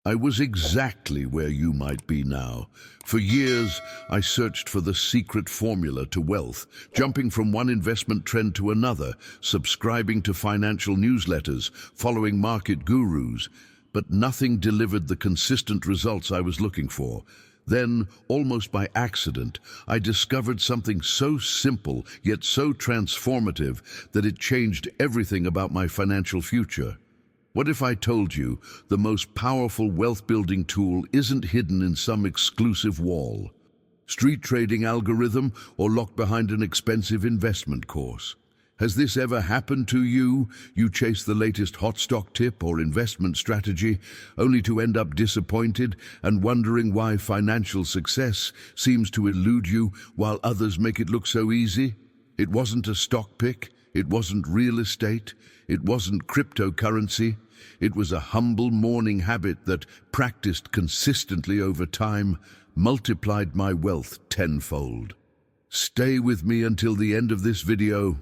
I was exactly where you might be now. For years, I searched for the secret formula to wealth, jumping from one investment trend to another, subscribing to financial newsletters, following market gurus, but nothing delivered the consistent results I was looking for. Then, almost by accident, I discovered something so simple yet so transformative that it changed everything about my financial future. What if I told you the most powerful wealth-building tool isn't hidden in some exclusive wall, street trading algorithm, or locked behind an expensive investment course? Has this ever happened to you? You chase the latest hot stock tip or investment strategy, only to end up disappointed and wondering why financial success seems to elude you while others make it look so easy? It wasn't a stock pick, it wasn't real estate, it wasn't cryptocurrency. It was a humble morning habit that, practiced consistently over time, multiplied my wealth tenfold. Stay with me until the end of this video,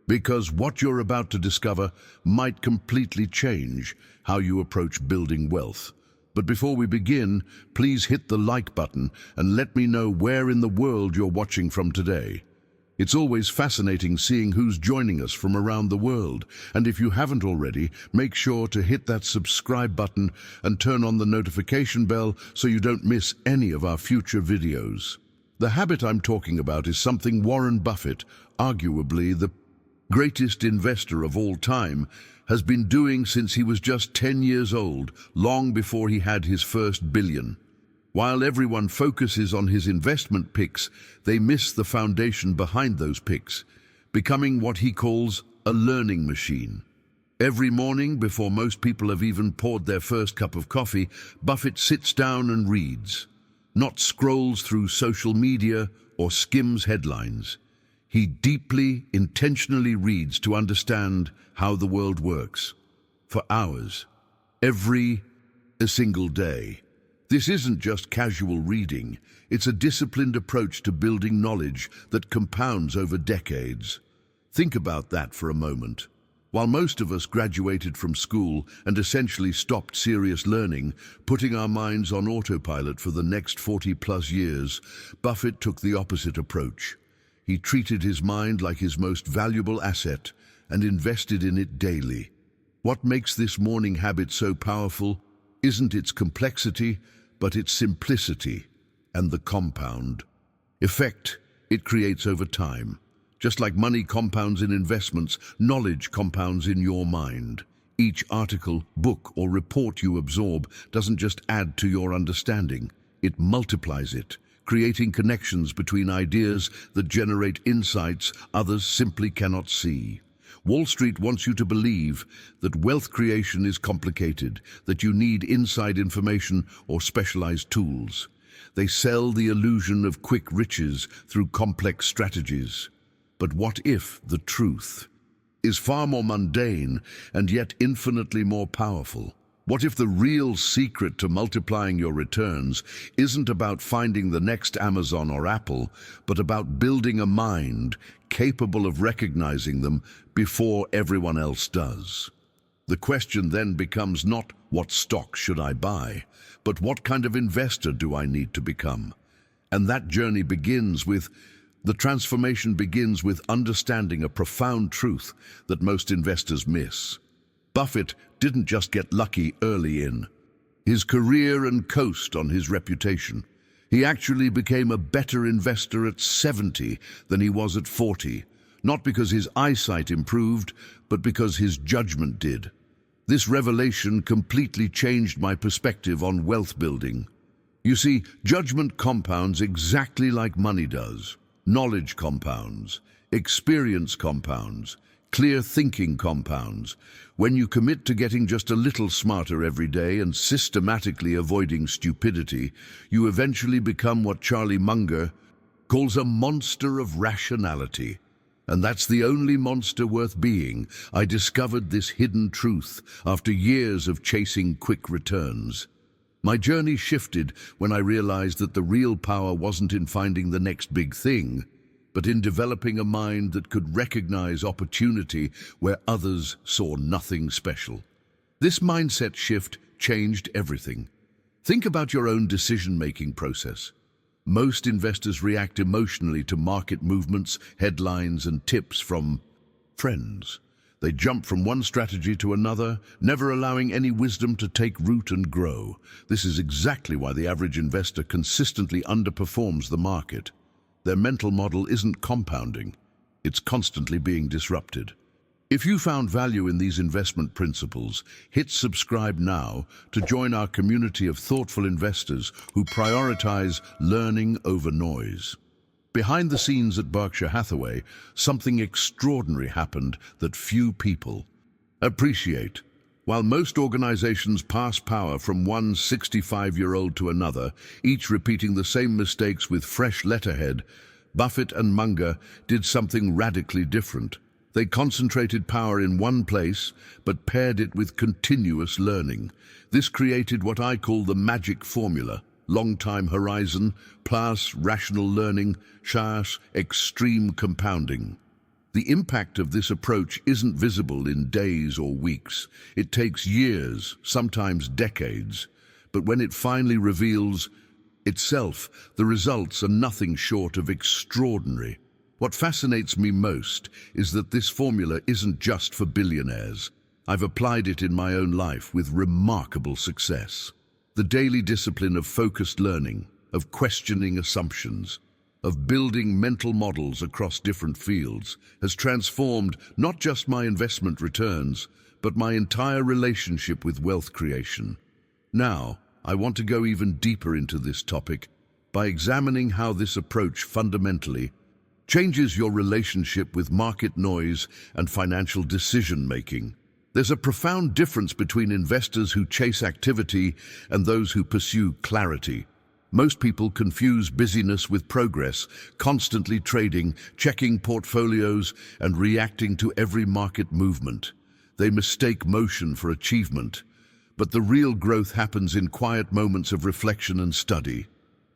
because what you're about to discover might completely change how you approach building wealth. But before we begin, please hit the like button and let me know where in the world you're watching from today. It's always fascinating seeing who's joining us from around the world, and if you haven't already, make sure to hit that subscribe button and turn on the notification bell so you don't miss any of our future videos. The habit I'm talking about is something Warren Buffett, arguably the greatest investor of all time, has been doing since he was just 10 years old, long before he had his first billion. While everyone focuses on his investment picks, they miss the foundation behind those picks, becoming what he calls a learning machine. Every morning, before most people have even poured their first cup of coffee, Buffett sits down and reads, not scrolls through social media or skims headlines. He deeply, intentionally reads to understand how the world works. For hours, every single day. This isn't just casual reading, it's a disciplined approach to building knowledge that compounds over decades. Think about that for a moment. While most of us graduated from school and essentially stopped serious learning, putting our minds on autopilot for the next 40+ years, Buffett took the opposite approach. He treated his mind like his most valuable asset and invested in it daily. What makes this morning habit so powerful isn't its complexity, but its simplicity and the compound effect it creates over time. Just like money compounds in investments, knowledge compounds in your mind. Each article, book, or report you absorb doesn't just add to your understanding, it multiplies it, creating connections between ideas that generate insights others simply cannot see. Wall Street wants you to believe that wealth creation is complicated, that you need inside information or specialized tools. They sell the illusion of quick riches through complex strategies. But what if the truth is far more mundane and yet infinitely more powerful? What if the real secret to multiplying your returns isn't about finding the next Amazon or Apple, but about building a mind capable of recognizing them before everyone else does? The question then becomes not what stock should I buy, but what kind of investor do I need to become? And that journey the transformation begins with understanding a profound truth that most investors miss. Buffett didn't just get lucky early in his career and coast on his reputation. He actually became a better investor at 70 than he was at 40, not because his eyesight improved, but because his judgment did. This revelation completely changed my perspective on wealth building. You see, judgment compounds exactly like money does. Knowledge compounds, experience compounds, clear thinking compounds. When you commit to getting just a little smarter every day and systematically avoiding stupidity, you eventually become what Charlie Munger calls a monster of rationality. And that's the only monster worth being. I discovered this hidden truth after years of chasing quick returns. My journey shifted when I realized that the real power wasn't in finding the next big thing, but in developing a mind that could recognize opportunity where others saw nothing special. This mindset shift changed everything. Think about your own decision-making process. Most investors react emotionally to market movements, headlines, and tips from friends. They jump from one strategy to another, never allowing any wisdom to take root and grow. This is exactly why the average investor consistently underperforms the market. Their mental model isn't compounding, it's constantly being disrupted. If you found value in these investment principles, hit subscribe now to join our community of thoughtful investors who prioritize learning over noise. Behind the scenes at Berkshire Hathaway, something extraordinary happened that few people appreciate. While most organizations pass power from one 65-year-old to another, each repeating the same mistakes with fresh letterhead, Buffett and Munger did something radically different. They concentrated power in one place, but paired it with continuous learning. This created what I call the magic formula: long time horizon, plus rational learning, / extreme compounding. The impact of this approach isn't visible in days or weeks. It takes years, sometimes decades. But when it finally reveals itself, the results are nothing short of extraordinary. What fascinates me most is that this formula isn't just for billionaires. I've applied it in my own life with remarkable success. The daily discipline of focused learning, of questioning assumptions, of building mental models across different fields has transformed not just my investment returns, but my entire relationship with wealth creation. Now, I want to go even deeper into this topic by examining how this approach fundamentally changes your relationship with market noise and financial decision-making. There's a profound difference between investors who chase activity and those who pursue clarity. Most people confuse busyness with progress, constantly trading, checking portfolios, and reacting to every market movement. They mistake motion for achievement. But the real growth happens in quiet moments of reflection and study.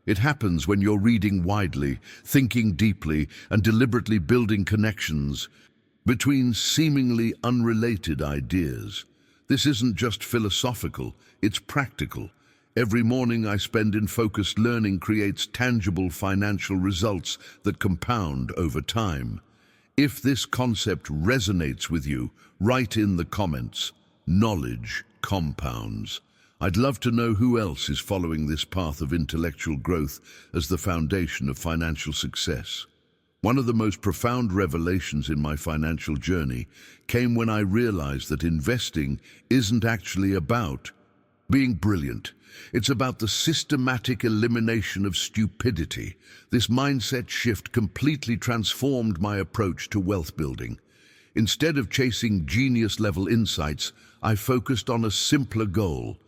It happens when you're reading widely, thinking deeply, and deliberately building connections between seemingly unrelated ideas. This isn't just philosophical, it's practical. Every morning I spend in focused learning creates tangible financial results that compound over time. If this concept resonates with you, write in the comments, "Knowledge compounds." I'd love to know who else is following this path of intellectual growth as the foundation of financial success. One of the most profound revelations in my financial journey came when I realized that investing isn't actually about being brilliant. It's about the systematic elimination of stupidity. This mindset shift completely transformed my approach to wealth building. Instead of chasing genius-level insights, I focused on a simpler goal.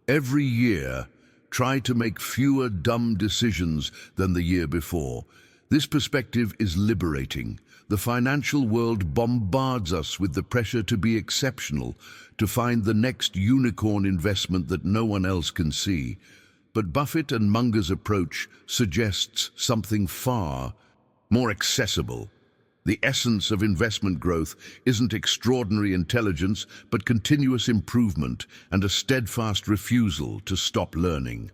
Every year, try to make fewer dumb decisions than the year before. This perspective is liberating. The financial world bombards us with the pressure to be exceptional, to find the next unicorn investment that no one else can see. But Buffett and Munger's approach suggests something far more accessible. The essence of investment growth isn't extraordinary intelligence, but continuous improvement and a steadfast refusal to stop learning.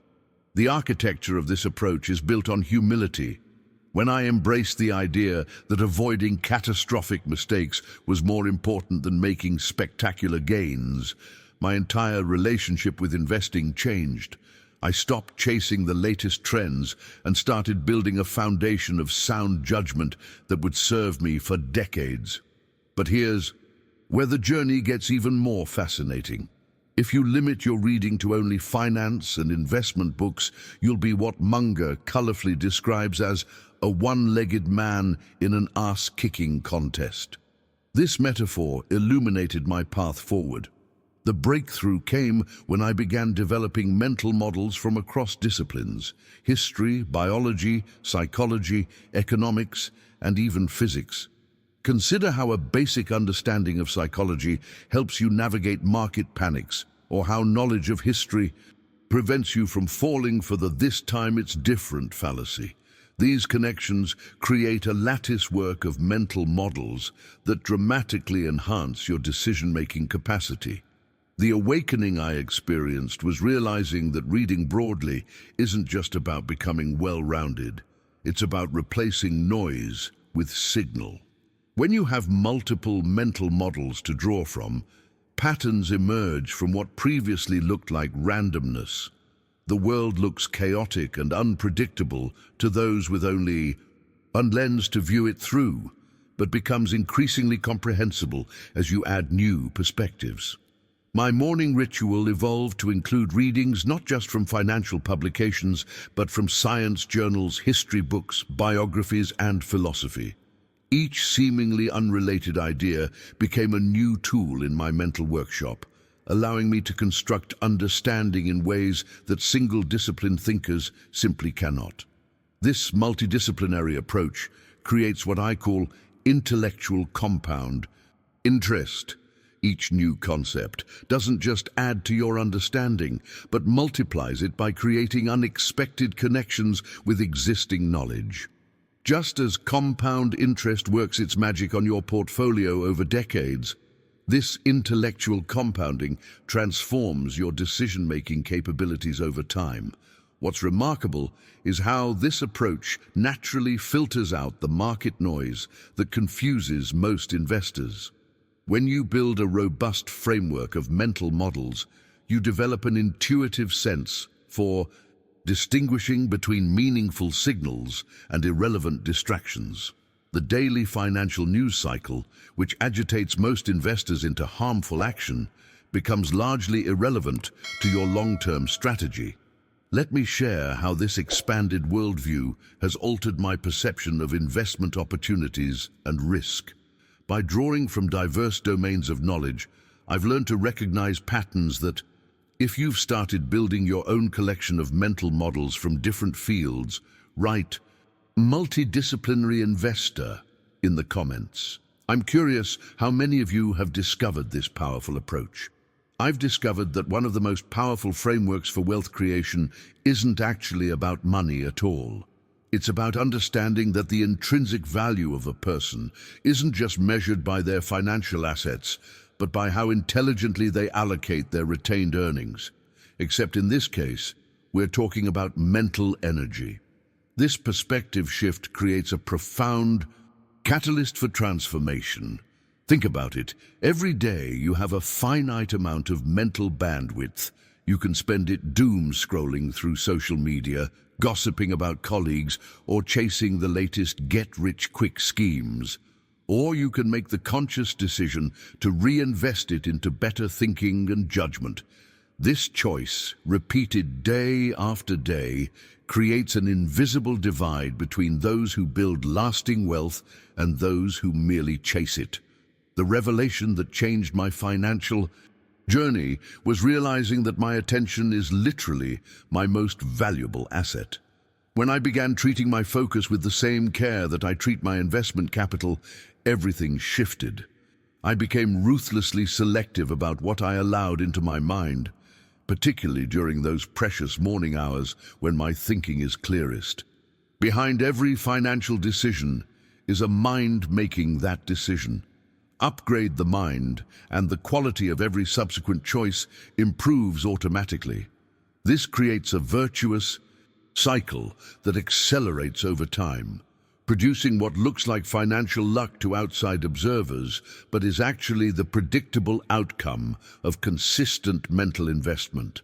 The architecture of this approach is built on humility. When I embraced the idea that avoiding catastrophic mistakes was more important than making spectacular gains, my entire relationship with investing changed. I stopped chasing the latest trends and started building a foundation of sound judgment that would serve me for decades. But here's where the journey gets even more fascinating. If you limit your reading to only finance and investment books, you'll be what Munger colorfully describes as a one-legged man in an ass-kicking contest. This metaphor illuminated my path forward. The breakthrough came when I began developing mental models from across disciplines: history, biology, psychology, economics, and even physics. Consider how a basic understanding of psychology helps you navigate market panics, or how knowledge of history prevents you from falling for the "this time it's different" fallacy. These connections create a latticework of mental models that dramatically enhance your decision-making capacity. The awakening I experienced was realizing that reading broadly isn't just about becoming well-rounded. It's about replacing noise with signal. When you have multiple mental models to draw from, patterns emerge from what previously looked like randomness. The world looks chaotic and unpredictable to those with only one lens to view it through, but becomes increasingly comprehensible as you add new perspectives. My morning ritual evolved to include readings not just from financial publications, but from science journals, history books, biographies, and philosophy. Each seemingly unrelated idea became a new tool in my mental workshop, allowing me to construct understanding in ways that single-discipline thinkers simply cannot. This multidisciplinary approach creates what I call intellectual compound interest. Each new concept doesn't just add to your understanding, but multiplies it by creating unexpected connections with existing knowledge. Just as compound interest works its magic on your portfolio over decades, this intellectual compounding transforms your decision-making capabilities over time. What's remarkable is how this approach naturally filters out the market noise that confuses most investors. When you build a robust framework of mental models, you develop an intuitive sense for distinguishing between meaningful signals and irrelevant distractions. The daily financial news cycle, which agitates most investors into harmful action, becomes largely irrelevant to your long-term strategy. Let me share how this expanded worldview has altered my perception of investment opportunities and risk. By drawing from diverse domains of knowledge, I've learned to recognize patterns that, if you've started building your own collection of mental models from different fields, write multidisciplinary investor in the comments. I'm curious how many of you have discovered this powerful approach. I've discovered that one of the most powerful frameworks for wealth creation isn't actually about money at all. It's about understanding that the intrinsic value of a person isn't just measured by their financial assets, but by how intelligently they allocate their retained earnings. Except in this case, we're talking about mental energy. This perspective shift creates a profound catalyst for transformation. Think about it. Every day you have a finite amount of mental bandwidth. You can spend it doom scrolling through social media, gossiping about colleagues, or chasing the latest get-rich-quick schemes. Or you can make the conscious decision to reinvest it into better thinking and judgment. This choice, repeated day after day, creates an invisible divide between those who build lasting wealth and those who merely chase it. The revelation that changed my financial journey was realizing that my attention is literally my most valuable asset. When I began treating my focus with the same care that I treat my investment capital, everything shifted. I became ruthlessly selective about what I allowed into my mind, particularly during those precious morning hours when my thinking is clearest. Behind every financial decision is a mind making that decision. Upgrade the mind, and the quality of every subsequent choice improves automatically. This creates a virtuous cycle that accelerates over time, producing what looks like financial luck to outside observers, but is actually the predictable outcome of consistent mental investment.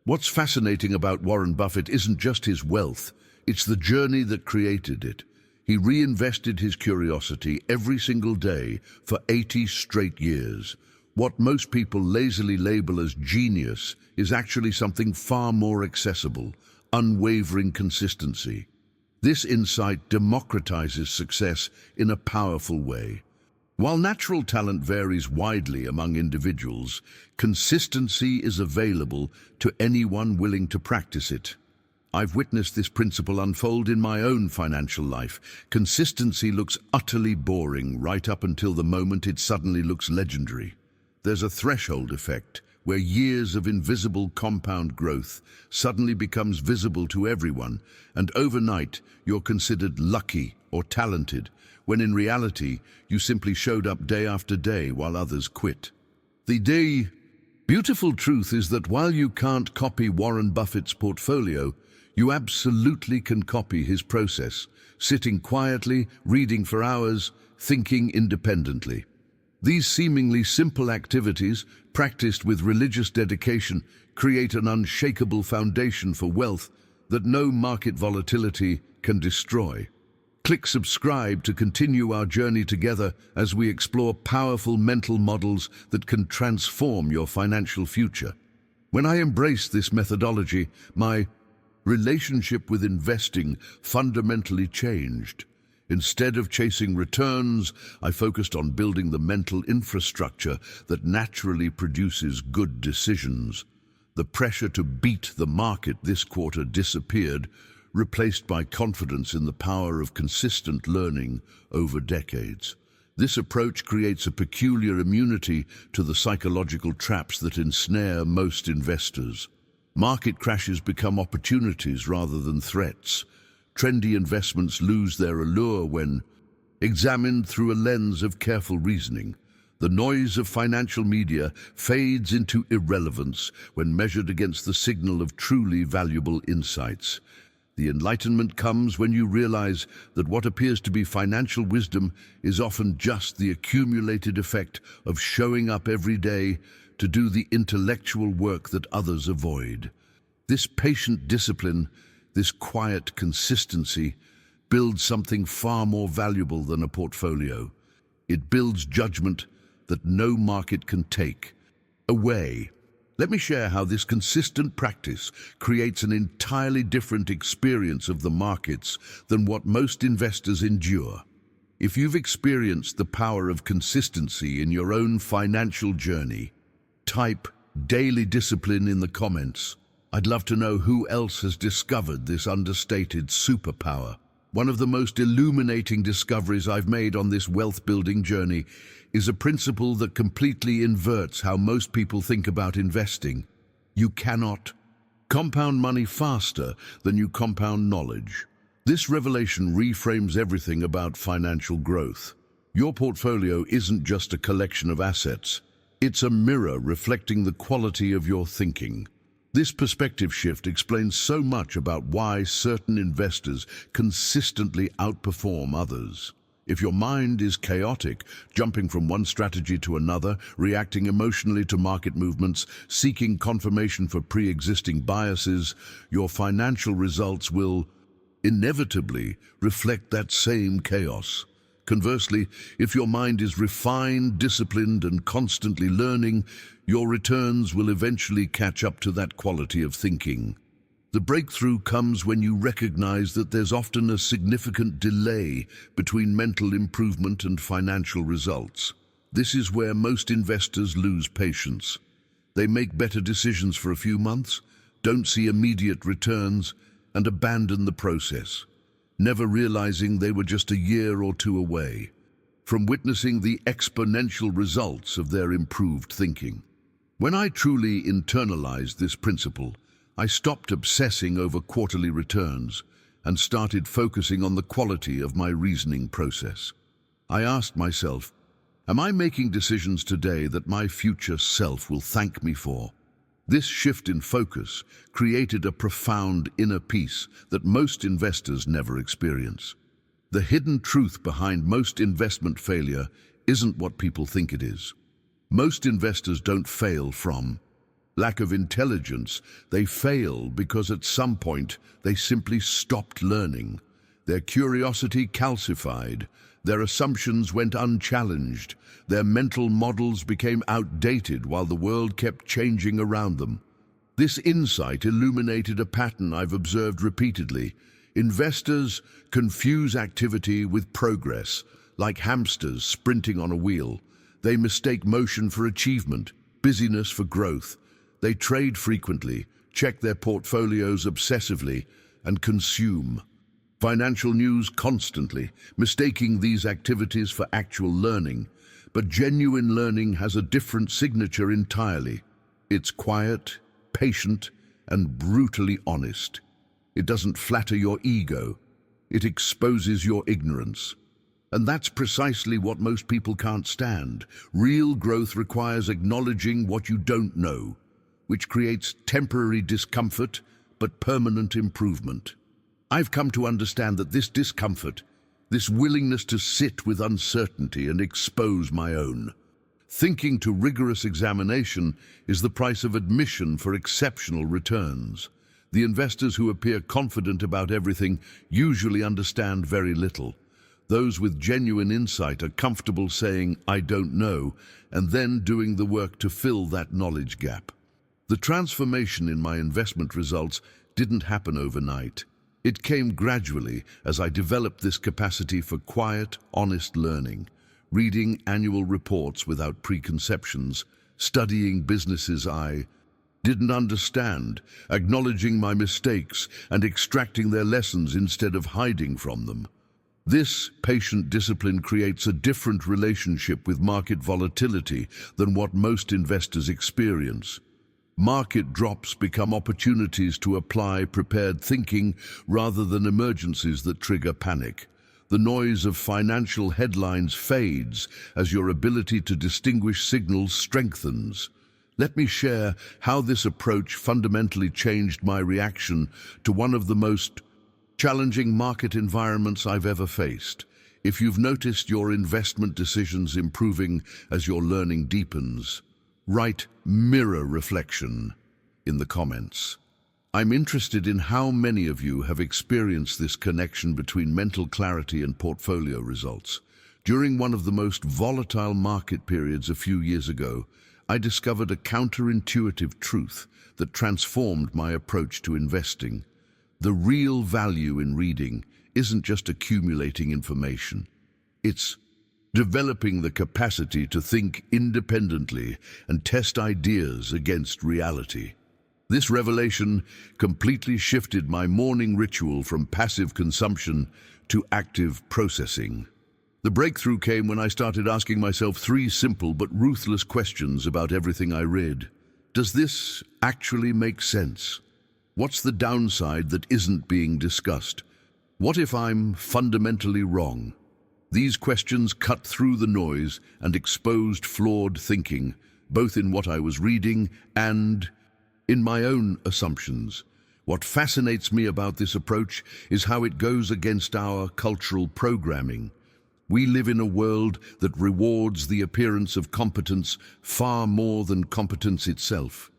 What's fascinating about Warren Buffett isn't just his wealth, it's the journey that created it. He reinvested his curiosity every single day for 80 straight years. What most people lazily label as genius is actually something far more accessible: unwavering consistency. This insight democratizes success in a powerful way. While natural talent varies widely among individuals, consistency is available to anyone willing to practice it. I've witnessed this principle unfold in my own financial life. Consistency looks utterly boring right up until the moment it suddenly looks legendary. There's a threshold effect, where years of invisible compound growth suddenly becomes visible to everyone, and overnight you're considered lucky or talented, when in reality you simply showed up day after day while others quit. The day Beautiful truth is that while you can't copy Warren Buffett's portfolio, you absolutely can copy his process, sitting quietly, reading for hours, thinking independently. These seemingly simple activities, practiced with religious dedication, create an unshakable foundation for wealth that no market volatility can destroy. Click subscribe to continue our journey together as we explore powerful mental models that can transform your financial future. When I embraced this methodology, my relationship with investing fundamentally changed. Instead of chasing returns, I focused on building the mental infrastructure that naturally produces good decisions. The pressure to beat the market this quarter disappeared, replaced by confidence in the power of consistent learning over decades. This approach creates a peculiar immunity to the psychological traps that ensnare most investors. Market crashes become opportunities rather than threats. Trendy investments lose their allure when examined through a lens of careful reasoning. The noise of financial media fades into irrelevance when measured against the signal of truly valuable insights. The enlightenment comes when you realize that what appears to be financial wisdom is often just the accumulated effect of showing up every day to do the intellectual work that others avoid. This patient discipline, this quiet consistency, builds something far more valuable than a portfolio. It builds judgment that no market can take away. Let me share how this consistent practice creates an entirely different experience of the markets than what most investors endure. If you've experienced the power of consistency in your own financial journey, type daily discipline in the comments. I'd love to know who else has discovered this understated superpower. One of the most illuminating discoveries I've made on this wealth-building journey is a principle that completely inverts how most people think about investing. You cannot compound money faster than you compound knowledge. This revelation reframes everything about financial growth. Your portfolio isn't just a collection of assets. It's a mirror reflecting the quality of your thinking. This perspective shift explains so much about why certain investors consistently outperform others. If your mind is chaotic, jumping from one strategy to another, reacting emotionally to market movements, seeking confirmation for pre-existing biases, your financial results will inevitably reflect that same chaos. Conversely, if your mind is refined, disciplined, and constantly learning, your returns will eventually catch up to that quality of thinking. The breakthrough comes when you recognize that there's often a significant delay between mental improvement and financial results. This is where most investors lose patience. They make better decisions for a few months, don't see immediate returns, and abandon the process, never realizing they were just a year or two away from witnessing the exponential results of their improved thinking. When I truly internalized this principle, I stopped obsessing over quarterly returns and started focusing on the quality of my reasoning process. I asked myself, am I making decisions today that my future self will thank me for? This shift in focus created a profound inner peace that most investors never experience. The hidden truth behind most investment failure isn't what people think it is. Most investors don't fail from lack of intelligence. They fail because at some point they simply stopped learning. Their curiosity calcified, their assumptions went unchallenged, their mental models became outdated while the world kept changing around them. This insight illuminated a pattern I've observed repeatedly. Investors confuse activity with progress, like hamsters sprinting on a wheel. They mistake motion for achievement, busyness for growth. They trade frequently, check their portfolios obsessively, and consume financial news constantly, mistaking these activities for actual learning. But genuine learning has a different signature entirely. It's quiet, patient, and brutally honest. It doesn't flatter your ego. It exposes your ignorance. And that's precisely what most people can't stand. Real growth requires acknowledging what you don't know, which creates temporary discomfort but permanent improvement. I've come to understand that this discomfort, this willingness to sit with uncertainty and expose my own thinking to rigorous examination, is the price of admission for exceptional returns. The investors who appear confident about everything usually understand very little. Those with genuine insight are comfortable saying, "I don't know," and then doing the work to fill that knowledge gap. The transformation in my investment results didn't happen overnight. It came gradually as I developed this capacity for quiet, honest learning, reading annual reports without preconceptions, studying businesses I didn't understand, acknowledging my mistakes and extracting their lessons instead of hiding from them. This patient discipline creates a different relationship with market volatility than what most investors experience. Market drops become opportunities to apply prepared thinking rather than emergencies that trigger panic. The noise of financial headlines fades as your ability to distinguish signals strengthens. Let me share how this approach fundamentally changed my reaction to one of the most challenging market environments I've ever faced. If you've noticed your investment decisions improving as your learning deepens, write "mirror reflection" in the comments. I'm interested in how many of you have experienced this connection between mental clarity and portfolio results. During one of the most volatile market periods a few years ago, I discovered a counterintuitive truth that transformed my approach to investing. The real value in reading isn't just accumulating information. It's developing the capacity to think independently and test ideas against reality. This revelation completely shifted my morning ritual from passive consumption to active processing. The breakthrough came when I started asking myself three simple but ruthless questions about everything I read. Does this actually make sense? What's the downside that isn't being discussed? What if I'm fundamentally wrong? These questions cut through the noise and exposed flawed thinking, both in what I was reading and in my own assumptions. What fascinates me about this approach is how it goes against our cultural programming. We live in a world that rewards the appearance of competence far more than competence itself.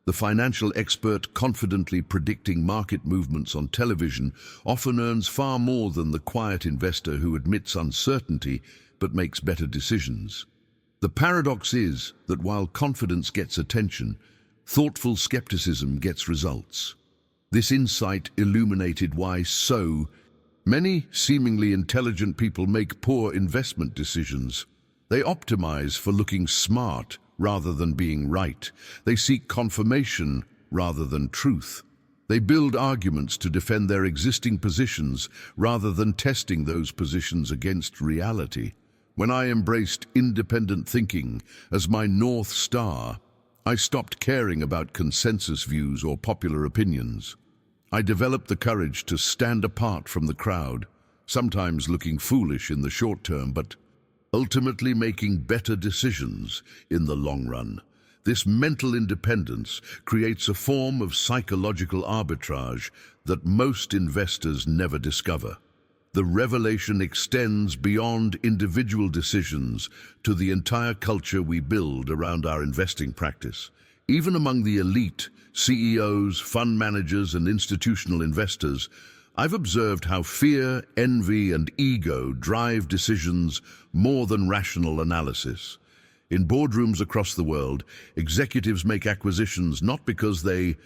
The financial expert confidently predicting market movements on television often earns far more than the quiet investor who admits uncertainty but makes better decisions. The paradox is that while confidence gets attention, thoughtful skepticism gets results. This insight illuminated why so many seemingly intelligent people make poor investment decisions. They optimize for looking smart rather than being right. They seek confirmation rather than truth. They build arguments to defend their existing positions rather than testing those positions against reality. When I embraced independent thinking as my North Star, I stopped caring about consensus views or popular opinions. I developed the courage to stand apart from the crowd, sometimes looking foolish in the short term, but ultimately making better decisions in the long run. This mental independence creates a form of psychological arbitrage that most investors never discover. The revelation extends beyond individual decisions to the entire culture we build around our investing practice. Even among the elite, CEOs, fund managers, and institutional investors, I've observed how fear, envy, and ego drive decisions more than rational analysis. In boardrooms across the world, executives make acquisitions not because they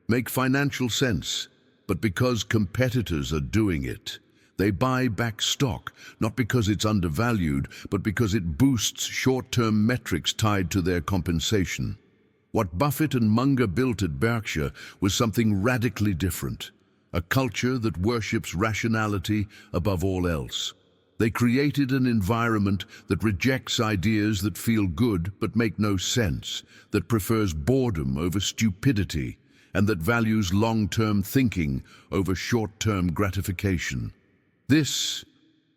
make financial sense, but because competitors are doing it. They buy back stock, not because it's undervalued, but because it boosts short-term metrics tied to their compensation. What Buffett and Munger built at Berkshire was something radically different, a culture that worships rationality above all else. They created an environment that rejects ideas that feel good but make no sense, that prefers boredom over stupidity, and that values long-term thinking over short-term gratification. This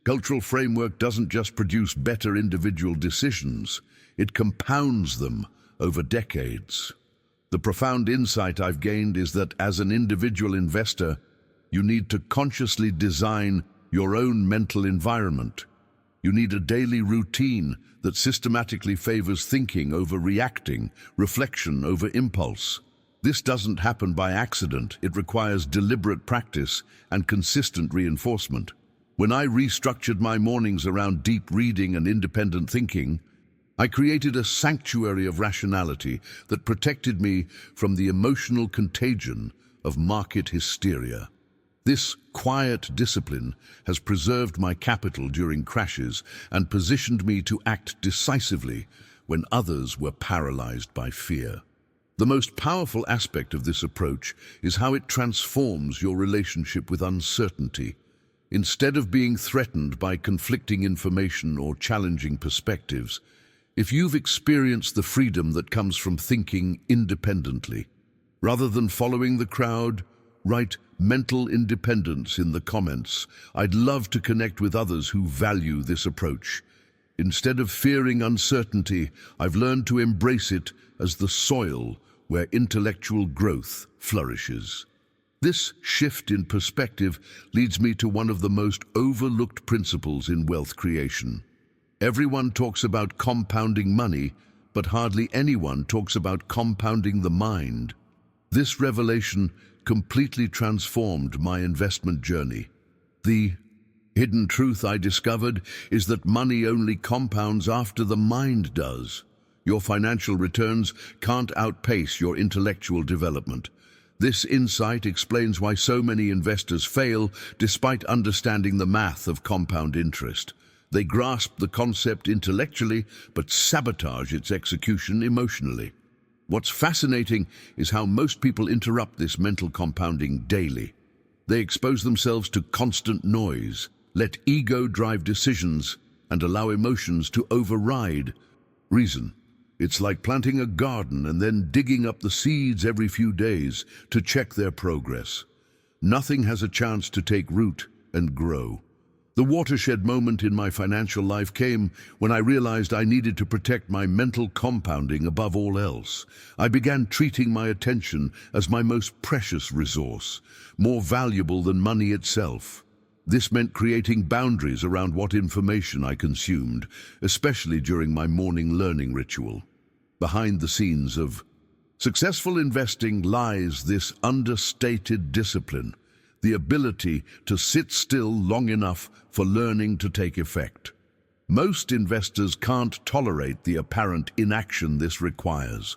Cultural framework doesn't just produce better individual decisions, it compounds them over decades. The profound insight I've gained is that as an individual investor, you need to consciously design your own mental environment. You need a daily routine that systematically favors thinking over reacting, reflection over impulse. This doesn't happen by accident. It requires deliberate practice and consistent reinforcement. When I restructured my mornings around deep reading and independent thinking, I created a sanctuary of rationality that protected me from the emotional contagion of market hysteria. This quiet discipline has preserved my capital during crashes and positioned me to act decisively when others were paralyzed by fear. The most powerful aspect of this approach is how it transforms your relationship with uncertainty. Instead of being threatened by conflicting information or challenging perspectives, if you've experienced the freedom that comes from thinking independently, rather than following the crowd, write mental independence in the comments. I'd love to connect with others who value this approach. Instead of fearing uncertainty, I've learned to embrace it as the soil where intellectual growth flourishes. This shift in perspective leads me to one of the most overlooked principles in wealth creation. Everyone talks about compounding money, but hardly anyone talks about compounding the mind. This revelation completely transformed my investment journey. The hidden truth I discovered is that money only compounds after the mind does. Your financial returns can't outpace your intellectual development. This insight explains why so many investors fail despite understanding the math of compound interest. They grasp the concept intellectually, but sabotage its execution emotionally. What's fascinating is how most people interrupt this mental compounding daily. They expose themselves to constant noise, let ego drive decisions, and allow emotions to override reason. It's like planting a garden and then digging up the seeds every few days to check their progress. Nothing has a chance to take root and grow. The watershed moment in my financial life came when I realized I needed to protect my mental compounding above all else. I began treating my attention as my most precious resource, more valuable than money itself. This meant creating boundaries around what information I consumed, especially during my morning learning ritual. Behind the scenes of successful investing lies this understated discipline, the ability to sit still long enough for learning to take effect. Most investors can't tolerate the apparent inaction this requires.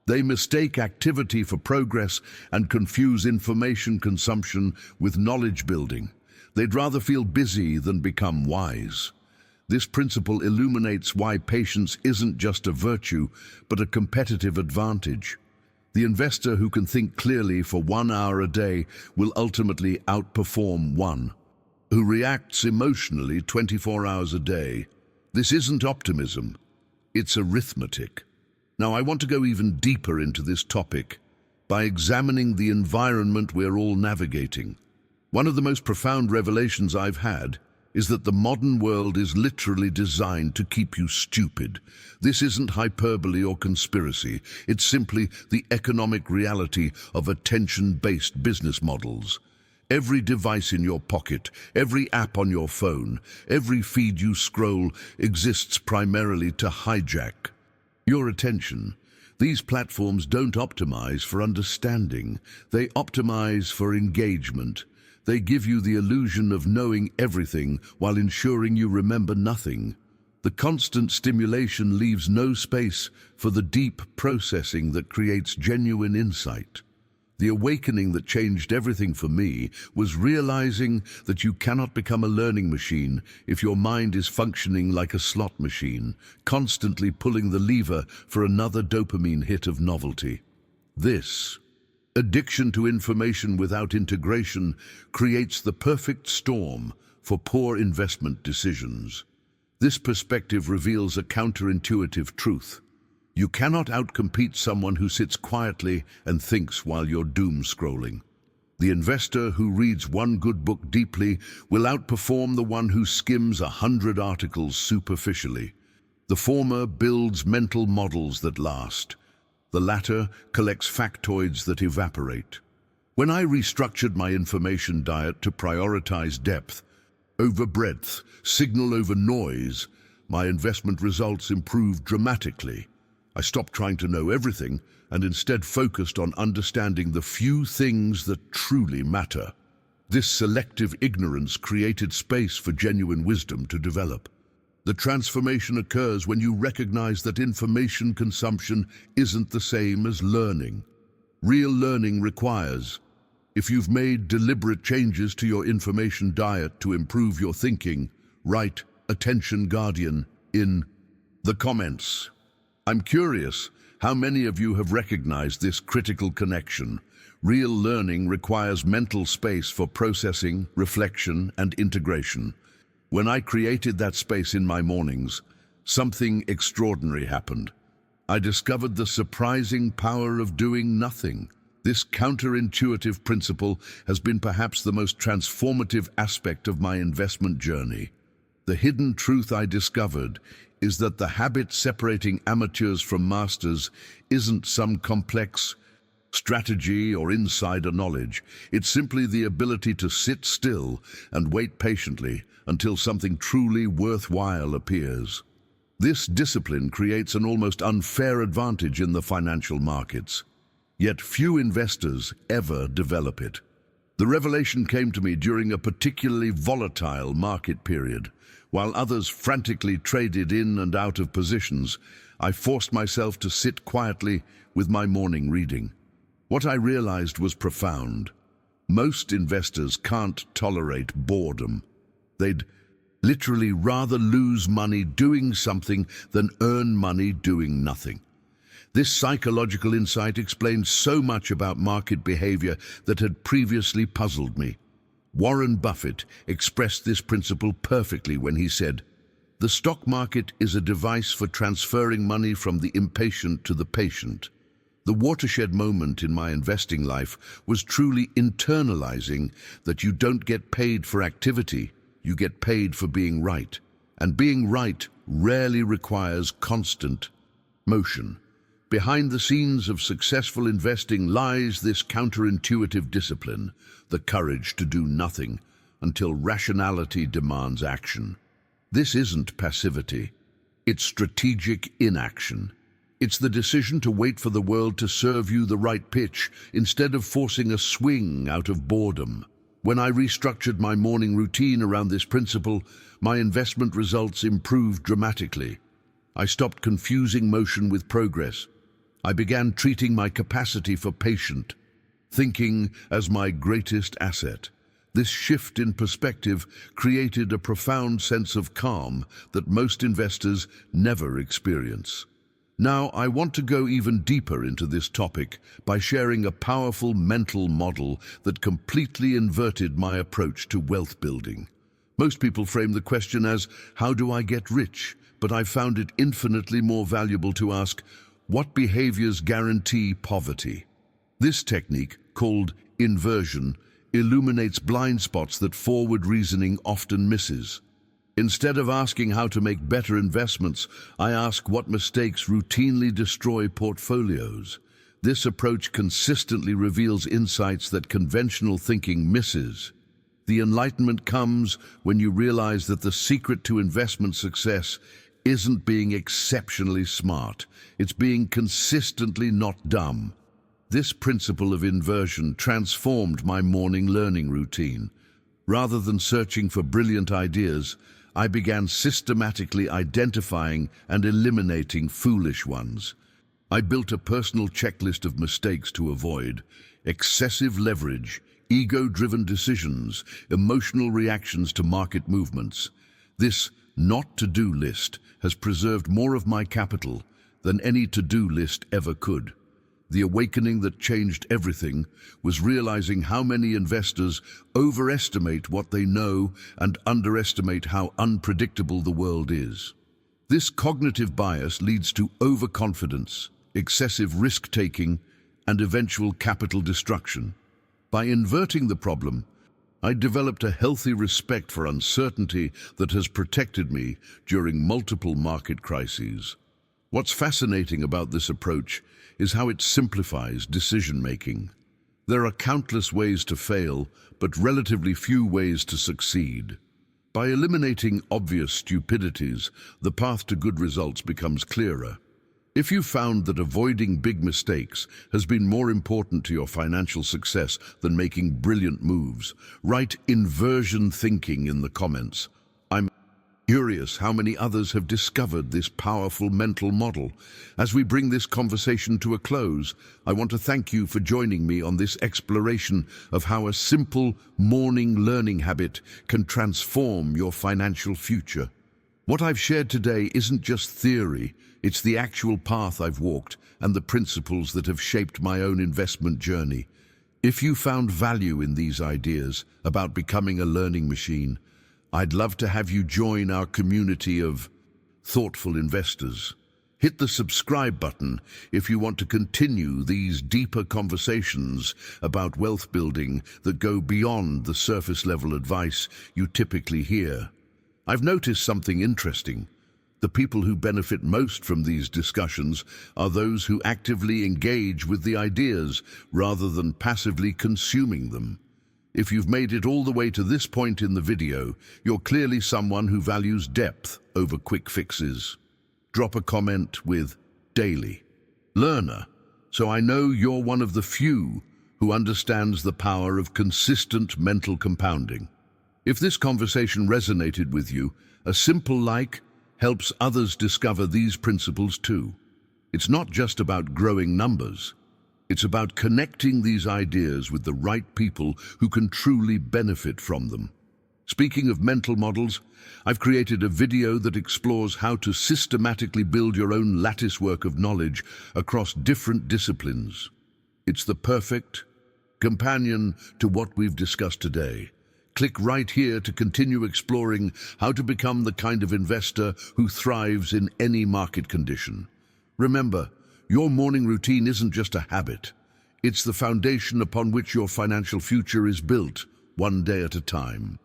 They mistake activity for progress and confuse information consumption with knowledge building. They'd rather feel busy than become wise. This principle illuminates why patience isn't just a virtue, but a competitive advantage. The investor who can think clearly for 1 hour a day will ultimately outperform one who reacts emotionally 24 hours a day. This isn't optimism, it's arithmetic. Now, I want to go even deeper into this topic by examining the environment we're all navigating. One of the most profound revelations I've had is that the modern world is literally designed to keep you stupid. This isn't hyperbole or conspiracy. It's simply the economic reality of attention-based business models. Every device in your pocket, every app on your phone, every feed you scroll exists primarily to hijack your attention. These platforms don't optimize for understanding. They optimize for engagement. They give you the illusion of knowing everything while ensuring you remember nothing. The constant stimulation leaves no space for the deep processing that creates genuine insight. The awakening that changed everything for me was realizing that you cannot become a learning machine if your mind is functioning like a slot machine, constantly pulling the lever for another dopamine hit of novelty. This addiction to information without integration creates the perfect storm for poor investment decisions. This perspective reveals a counterintuitive truth. You cannot outcompete someone who sits quietly and thinks while you're doom scrolling. The investor who reads one good book deeply will outperform the one who skims 100 articles superficially. The former builds mental models that last. The latter collects factoids that evaporate. When I restructured my information diet to prioritize depth over breadth, signal over noise, my investment results improved dramatically. I stopped trying to know everything and instead focused on understanding the few things that truly matter. This selective ignorance created space for genuine wisdom to develop. The transformation occurs when you recognize that information consumption isn't the same as learning. Real learning requires, if you've made deliberate changes to your information diet to improve your thinking, write "Attention Guardian" in the comments. I'm curious how many of you have recognized this critical connection. Real learning requires mental space for processing, reflection, and integration. When I created that space in my mornings, something extraordinary happened. I discovered the surprising power of doing nothing. This counterintuitive principle has been perhaps the most transformative aspect of my investment journey. The hidden truth I discovered is that the habit separating amateurs from masters isn't some complex strategy or insider knowledge. It's simply the ability to sit still and wait patiently until something truly worthwhile appears. This discipline creates an almost unfair advantage in the financial markets. Yet few investors ever develop it. The revelation came to me during a particularly volatile market period. While others frantically traded in and out of positions, I forced myself to sit quietly with my morning reading. What I realized was profound. Most investors can't tolerate boredom. They'd literally rather lose money doing something than earn money doing nothing. This psychological insight explains so much about market behavior that had previously puzzled me. Warren Buffett expressed this principle perfectly when he said, "The stock market is a device for transferring money from the impatient to the patient." The watershed moment in my investing life was truly internalizing that you don't get paid for activity, you get paid for being right. And being right rarely requires constant motion. Behind the scenes of successful investing lies this counterintuitive discipline, the courage to do nothing until rationality demands action. This isn't passivity, it's strategic inaction. It's the decision to wait for the world to serve you the right pitch instead of forcing a swing out of boredom. When I restructured my morning routine around this principle, my investment results improved dramatically. I stopped confusing motion with progress. I began treating my capacity for patient thinking as my greatest asset. This shift in perspective created a profound sense of calm that most investors never experience. Now, I want to go even deeper into this topic by sharing a powerful mental model that completely inverted my approach to wealth building. Most people frame the question as, how do I get rich? But I found it infinitely more valuable to ask, what behaviors guarantee poverty? This technique, called inversion, illuminates blind spots that forward reasoning often misses. Instead of asking how to make better investments, I ask what mistakes routinely destroy portfolios. This approach consistently reveals insights that conventional thinking misses. The enlightenment comes when you realize that the secret to investment success isn't being exceptionally smart, it's being consistently not dumb. This principle of inversion transformed my morning learning routine. Rather than searching for brilliant ideas, I began systematically identifying and eliminating foolish ones. I built a personal checklist of mistakes to avoid: excessive leverage, ego-driven decisions, emotional reactions to market movements. This not-to-do list has preserved more of my capital than any to-do list ever could. The awakening that changed everything was realizing how many investors overestimate what they know and underestimate how unpredictable the world is. This cognitive bias leads to overconfidence, excessive risk-taking, and eventual capital destruction. By inverting the problem, I developed a healthy respect for uncertainty that has protected me during multiple market crises. What's fascinating about this approach is how it simplifies decision-making. There are countless ways to fail, but relatively few ways to succeed. By eliminating obvious stupidities, the path to good results becomes clearer. If you found that avoiding big mistakes has been more important to your financial success than making brilliant moves, write inversion thinking in the comments. I'm curious how many others have discovered this powerful mental model. As we bring this conversation to a close, I want to thank you for joining me on this exploration of how a simple morning learning habit can transform your financial future. What I've shared today isn't just theory, it's the actual path I've walked and the principles that have shaped my own investment journey. If you found value in these ideas about becoming a learning machine, I'd love to have you join our community of thoughtful investors. Hit the subscribe button if you want to continue these deeper conversations about wealth building that go beyond the surface level advice you typically hear. I've noticed something interesting. The people who benefit most from these discussions are those who actively engage with the ideas rather than passively consuming them. If you've made it all the way to this point in the video, you're clearly someone who values depth over quick fixes. Drop a comment with "Daily Learner" so I know you're one of the few who understands the power of consistent mental compounding. If this conversation resonated with you, a simple like helps others discover these principles too. It's not just about growing numbers. It's about connecting these ideas with the right people who can truly benefit from them. Speaking of mental models, I've created a video that explores how to systematically build your own latticework of knowledge across different disciplines. It's the perfect companion to what we've discussed today. Click right here to continue exploring how to become the kind of investor who thrives in any market condition. Remember, your morning routine isn't just a habit. It's the foundation upon which your financial future is built, one day at a time.